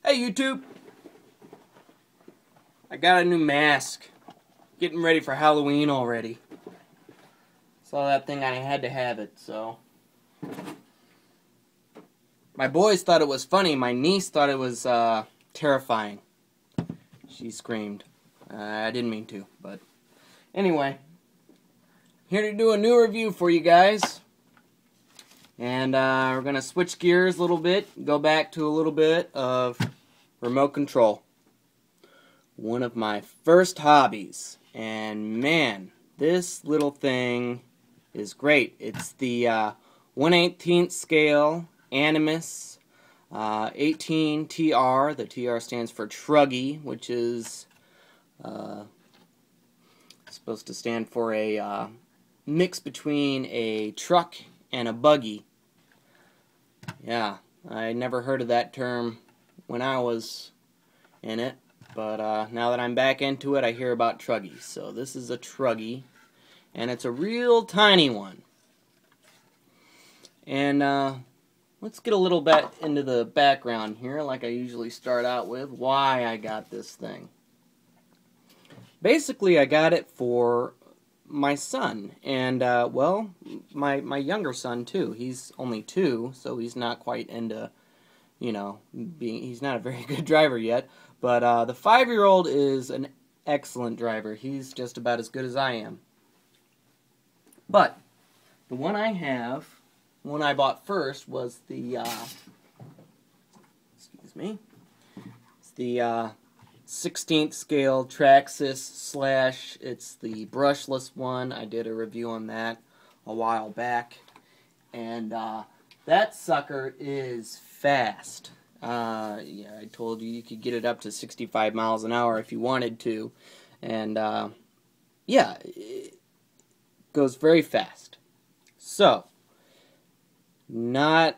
Hey YouTube! I got a new mask. Getting ready for Halloween already. Saw that thing, I had to have it, so. My boys thought it was funny. My niece thought it was terrifying. She screamed. I didn't mean to, but anyway. Here to do a new review for you guys. And we're going to switch gears a little bit. Go back to a little bit of remote control. One of my first hobbies. And man, this little thing is great. It's the 1/18 scale Animus 18 TR. The TR stands for truggy, which is supposed to stand for a mix between a truck and a buggy. Yeah, I never heard of that term when I was in it, but now that I'm back into it, I hear about truggies. So this is a truggy, and it's a real tiny one. And let's get a little bit into the background here, like I usually start out with, why I got this thing. Basically, I got it for my son, and well, my younger son too. He's only 2, so he's not quite into, you know, he's not a very good driver yet. But the 5-year-old is an excellent driver. He's just about as good as I am. But the one I have, one I bought first, was the excuse me, it's the 16th scale Traxxas / it's the brushless one. I did a review on that a while back, and that sucker is fast. Yeah, I told you could get it up to 65 miles an hour if you wanted to, and yeah, it goes very fast. So, not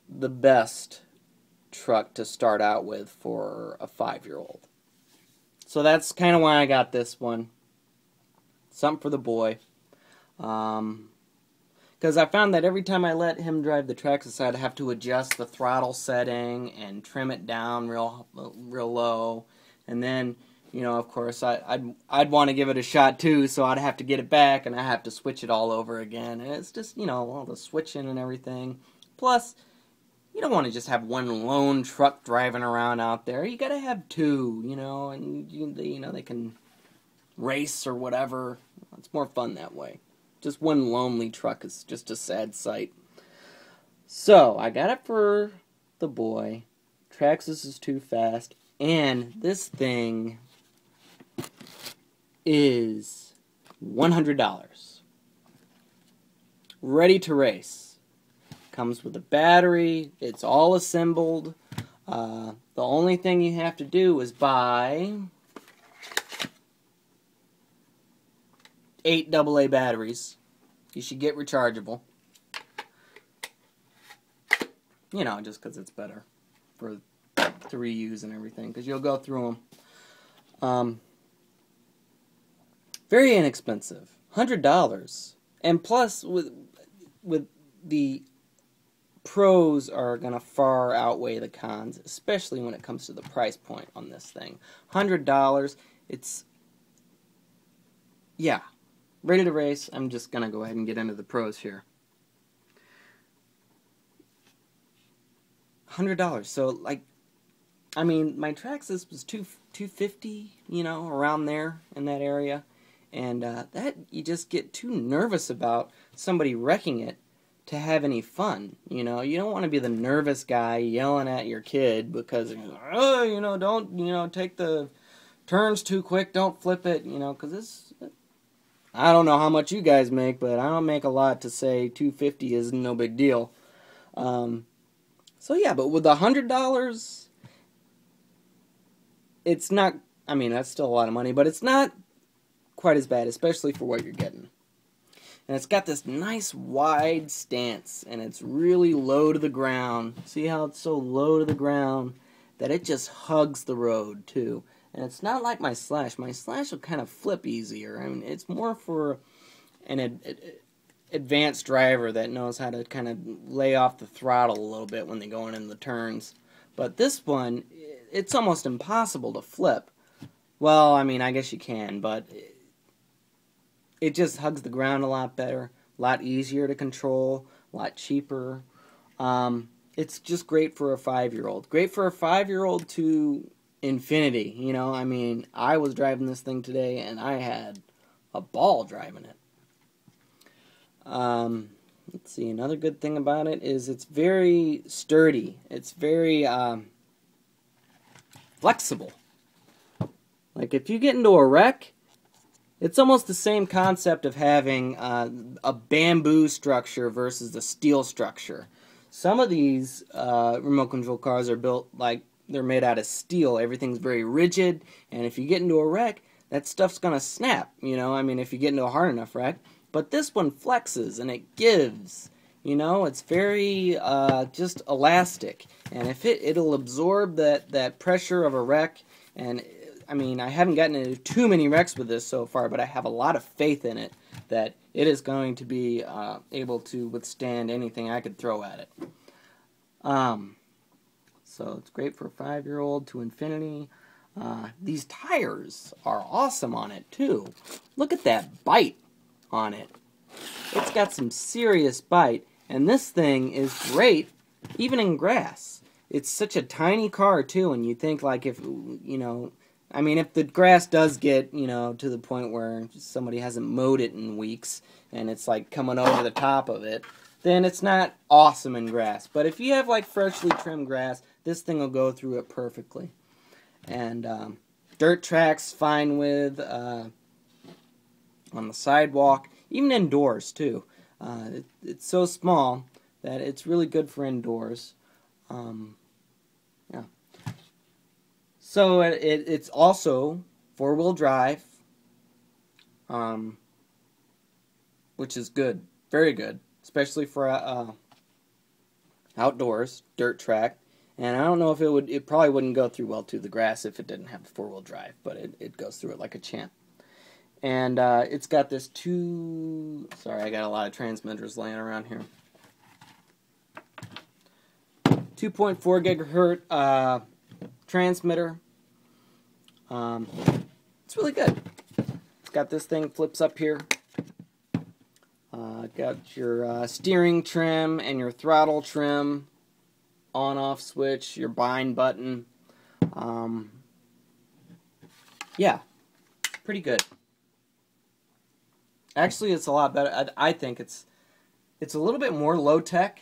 the best truck to start out with for a 5-year-old. So that's kind of why I got this one. Something for the boy. Because I found that every time I let him drive the Traxxas, I'd have to adjust the throttle setting and trim it down real low. And then, you know, of course, I'd want to give it a shot too, so I'd have to get it back and I have to switch it all over again. And it's just, you know, all the switching and everything. Plus, you don't want to just have one lone truck driving around out there. You got to have 2, you know, and you know, they can race or whatever. It's more fun that way. Just one lonely truck is just a sad sight. So, I got it for the boy. Traxxas is too fast. And this thing is $100. Ready to race. Comes with a battery. It's all assembled. The only thing you have to do is buy 8 AA batteries. You should get rechargeable. You know, just because it's better to reuse and everything, because you'll go through them. Very inexpensive, $100, and plus with the pros are gonna far outweigh the cons, especially when it comes to the price point on this thing. $100. It's, yeah. Ready to race. I'm just going to go ahead and get into the pros here. $100. So, like, I mean, my Traxxas was $250, you know, around there in that area. And that, you just get too nervous about somebody wrecking it to have any fun. You know, you don't want to be the nervous guy yelling at your kid because, oh, you know, don't, you know, take the turns too quick, don't flip it, you know, because this, I don't know how much you guys make, but I don't make a lot to say $250 is no big deal. So yeah, but with $100, it's not, I mean, that's still a lot of money, but it's not quite as bad, especially for what you're getting. And it's got this nice wide stance, and it's really low to the ground. See how it's so low to the ground that it just hugs the road, too. And it's not like my Slash. My Slash will kind of flip easier. I mean, it's more for an advanced driver that knows how to kind of lay off the throttle a little bit when they go in the turns. But this one, it's almost impossible to flip. Well, I mean, I guess you can, but it just hugs the ground a lot better, a lot easier to control, a lot cheaper. It's just great for a 5-year-old. Great for a 5-year-old to infinity. You know, I mean, I was driving this thing today, and I had a ball driving it. Let's see, another good thing about it is it's very sturdy. It's very flexible. Like, if you get into a wreck, it's almost the same concept of having a bamboo structure versus a steel structure. Some of these remote control cars are built like they're made out of steel. Everything's very rigid, and if you get into a wreck, that stuff's going to snap, you know, I mean, if you get into a hard enough wreck. But this one flexes, and it gives, you know, it's very just elastic. And if it'll absorb that pressure of a wreck, and I mean, I haven't gotten into too many wrecks with this so far, but I have a lot of faith in it that it is going to be able to withstand anything I could throw at it. So it's great for a 5-year-old to infinity. These tires are awesome on it, too. Look at that bite on it. It's got some serious bite, and this thing is great even in grass. It's such a tiny car, too, and you think, like, if, you know, I mean, if the grass does get, you know, to the point where somebody hasn't mowed it in weeks, and it's, like, coming over the top of it, then it's not awesome in grass. But if you have, like, freshly trimmed grass, this thing will go through it perfectly. And dirt tracks fine with, on the sidewalk, even indoors, too. It's so small that it's really good for indoors. Yeah. So it's also 4-wheel drive, which is good, very good, especially for outdoors, dirt track. And I don't know if it probably wouldn't go through well to the grass if it didn't have 4-wheel drive, but it goes through it like a champ. And it's got this sorry, I got a lot of transmitters laying around here. 2.4 gigahertz transmitter. It's really good. It's got this thing flips up here. Got your steering trim and your throttle trim, on-off switch, your bind button. Yeah, pretty good. Actually, it's a lot better. I think it's a little bit more low-tech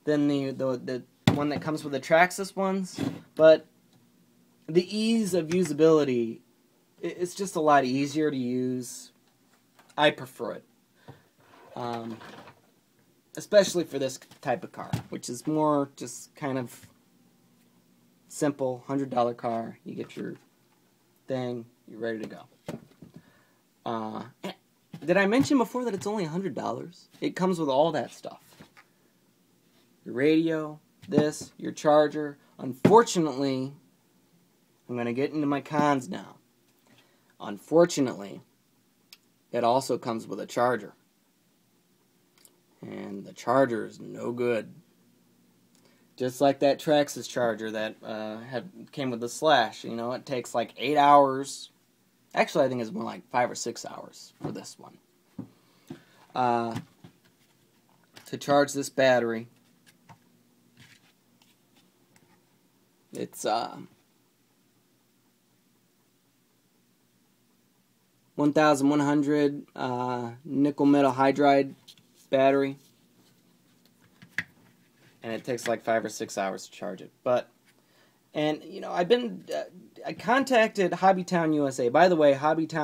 than the one that comes with the Traxxas ones, but the ease of usability, it's just a lot easier to use. I prefer it. Especially for this type of car, which is more just kind of simple, $100 car. You get your thing, you're ready to go. Did I mention before that it's only $100? It comes with all that stuff. Your radio, this, your charger. Unfortunately, I'm going to get into my cons now. Unfortunately, it also comes with a charger. And the charger is no good. Just like that Traxxas charger that came with the Slash. You know, it takes like 8 hours. Actually, I think it's more like 5 or 6 hours for this one. To charge this battery. It's 1100 nickel metal hydride battery, and it takes like 5 or 6 hours to charge it. And you know, I contacted Hobbytown USA. By the way, Hobbytown